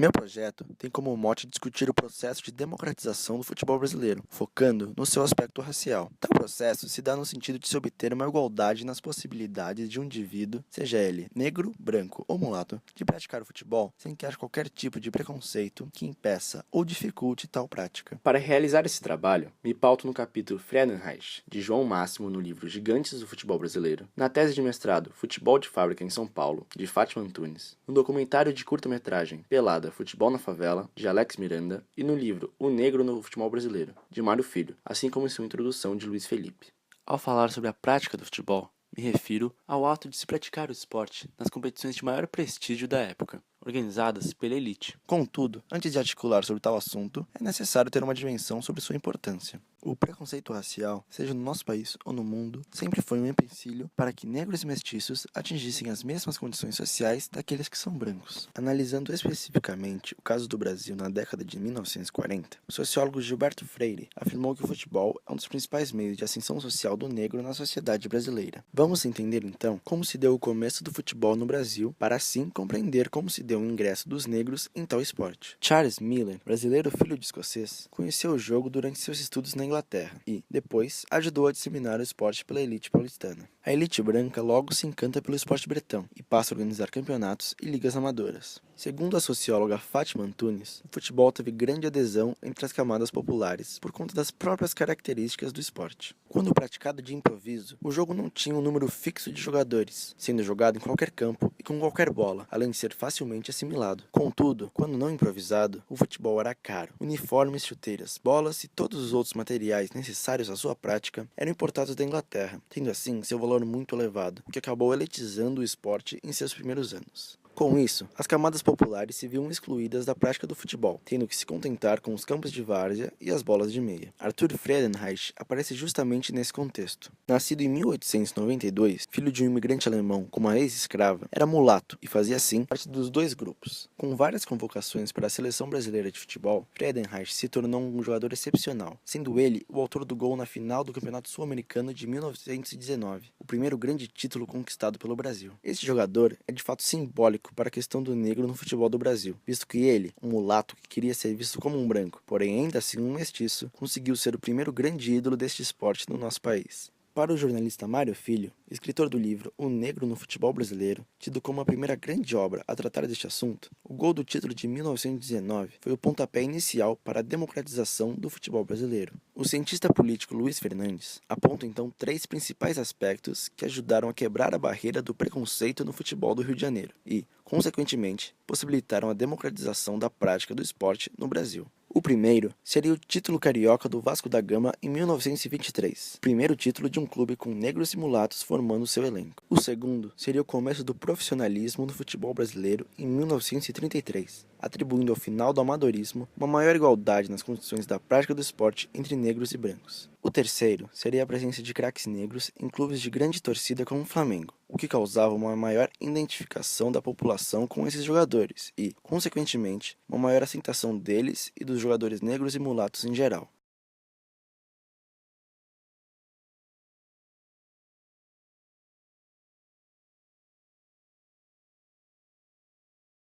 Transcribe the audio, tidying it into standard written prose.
Meu projeto tem como mote discutir o processo de democratização do futebol brasileiro, focando no seu aspecto racial. Tal processo se dá no sentido de se obter uma igualdade nas possibilidades de um indivíduo, seja ele negro, branco ou mulato, de praticar o futebol sem que haja qualquer tipo de preconceito que impeça ou dificulte tal prática. Para realizar esse trabalho, me pauto no capítulo Friedenreich, de João Máximo no livro Gigantes do Futebol Brasileiro, na tese de mestrado Futebol de Fábrica em São Paulo, de Fátima Antunes, no documentário de curta-metragem Pelada, Futebol na Favela, de Alex Miranda, e no livro O Negro no Futebol Brasileiro, de Mário Filho, assim como em sua introdução de Luiz Felipe. Ao falar sobre a prática do futebol, me refiro ao ato de se praticar o esporte nas competições de maior prestígio da época, organizadas pela elite. Contudo, antes de articular sobre tal assunto, é necessário ter uma dimensão sobre sua importância. O preconceito racial, seja no nosso país ou no mundo, sempre foi um empecilho para que negros e mestiços atingissem as mesmas condições sociais daqueles que são brancos. Analisando especificamente o caso do Brasil na década de 1940, o sociólogo Gilberto Freire afirmou que o futebol é um dos principais meios de ascensão social do negro na sociedade brasileira. Vamos entender então como se deu o começo do futebol no Brasil, para assim compreender como se deu o ingresso dos negros em tal esporte. Charles Miller, brasileiro filho de escocês, conheceu o jogo durante seus estudos na Inglaterra e, depois, ajudou a disseminar o esporte pela elite paulistana. A elite branca logo se encanta pelo esporte bretão e passa a organizar campeonatos e ligas amadoras. Segundo a socióloga Fátima Antunes, o futebol teve grande adesão entre as camadas populares por conta das próprias características do esporte. Quando praticado de improviso, o jogo não tinha um número fixo de jogadores, sendo jogado em qualquer campo e com qualquer bola, além de ser facilmente assimilado. Contudo, quando não improvisado, o futebol era caro. Uniformes, chuteiras, bolas e todos os outros materiais necessários à sua prática eram importados da Inglaterra, tendo assim seu valor muito elevado, o que acabou elitizando o esporte em seus primeiros anos. Com isso, as camadas populares se viam excluídas da prática do futebol, tendo que se contentar com os campos de várzea e as bolas de meia. Arthur Friedenreich aparece justamente nesse contexto. Nascido em 1892, filho de um imigrante alemão com uma ex-escrava, era mulato e fazia assim parte dos dois grupos. Com várias convocações para a seleção brasileira de futebol, Friedenreich se tornou um jogador excepcional, sendo ele o autor do gol na final do Campeonato Sul-Americano de 1919, o primeiro grande título conquistado pelo Brasil. Este jogador é de fato simbólico para a questão do negro no futebol do Brasil, visto que ele, um mulato que queria ser visto como um branco, porém ainda assim um mestiço, conseguiu ser o primeiro grande ídolo deste esporte no nosso país. Para o jornalista Mário Filho, escritor do livro O Negro no Futebol Brasileiro, tido como a primeira grande obra a tratar deste assunto, o gol do título de 1919 foi o pontapé inicial para a democratização do futebol brasileiro. O cientista político Luiz Fernandes aponta então 3 principais aspectos que ajudaram a quebrar a barreira do preconceito no futebol do Rio de Janeiro e, consequentemente, possibilitaram a democratização da prática do esporte no Brasil. O primeiro seria o título carioca do Vasco da Gama em 1923, primeiro título de um clube com negros e mulatos formando seu elenco. O segundo seria o começo do profissionalismo no futebol brasileiro em 1933, atribuindo ao final do amadorismo uma maior igualdade nas condições da prática do esporte entre negros e brancos. O terceiro seria a presença de craques negros em clubes de grande torcida como o Flamengo, o que causava uma maior identificação da população com esses jogadores e, consequentemente, uma maior aceitação deles e dos jogadores negros e mulatos em geral.